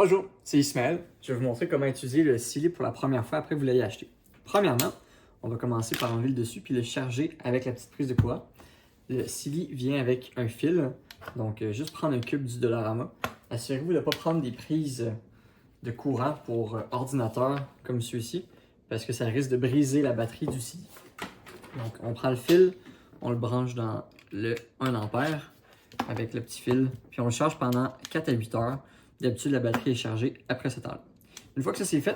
Bonjour, c'est Ismaël. Je vais vous montrer comment utiliser le Silly pour la première fois après que vous l'ayez acheté. Premièrement, on va commencer par enlever le dessus puis le charger avec la petite prise de courant. Le Silly vient avec un fil, donc juste prendre un cube du Dollarama. Assurez-vous de ne pas prendre des prises de courant pour ordinateur comme ceux-ci, parce que ça risque de briser la batterie du Silly. Donc on prend le fil, on le branche dans le 1 ampère avec le petit fil, puis on le charge pendant 4 à 8 heures. D'habitude, la batterie est chargée après ce temps-là. Une fois que ça c'est fait,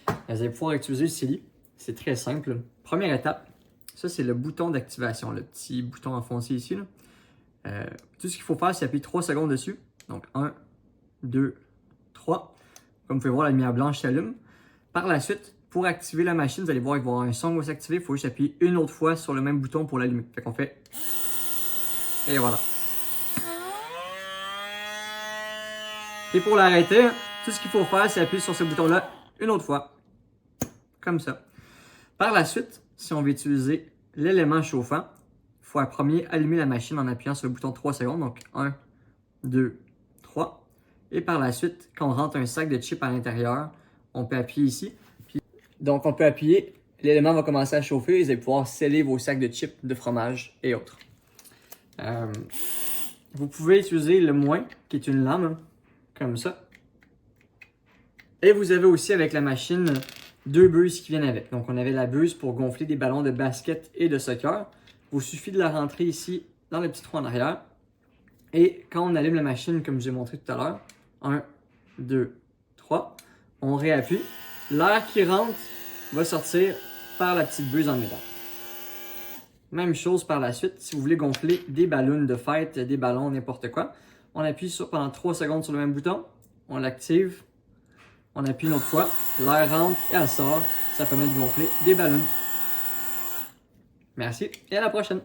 vous allez pouvoir utiliser le Silly. C'est très simple. Première étape, ça c'est le bouton d'activation, le petit bouton enfoncé ici. Tout ce qu'il faut faire, c'est appuyer 3 secondes dessus. Donc 1, 2, 3. Comme vous pouvez voir, la lumière blanche s'allume. Par la suite, pour activer la machine, vous allez voir qu'il va y avoir un son qui va s'activer. Il faut juste appuyer une autre fois sur le même bouton pour l'allumer. Fait qu'on fait... Et voilà. Et pour l'arrêter, tout ce qu'il faut faire, c'est appuyer sur ce bouton-là une autre fois. Comme ça. Par la suite, si on veut utiliser l'élément chauffant, il faut à premier allumer la machine en appuyant sur le bouton 3 secondes. Donc 1, 2, 3. Et par la suite, quand on rentre un sac de chips à l'intérieur, on peut appuyer ici. Donc on peut appuyer, l'élément va commencer à chauffer et vous allez pouvoir sceller vos sacs de chips, de fromage et autres. Vous pouvez utiliser le moins, qui est une lame, comme ça. Et vous avez aussi avec la machine 2 buses qui viennent avec. Donc on avait la buse pour gonfler des ballons de basket et de soccer. Il vous suffit de la rentrer ici dans le petit trou en arrière. Et quand on allume la machine, comme je vous ai montré tout à l'heure, 1, 2, 3, on réappuie. L'air qui rentre va sortir par la petite buse en métal. Même chose par la suite, si vous voulez gonfler des ballons de fête, des ballons, n'importe quoi, on appuie pendant 3 secondes sur le même bouton, on l'active, on appuie une autre fois, l'air rentre et elle sort, ça permet de gonfler des ballons. Merci et à la prochaine!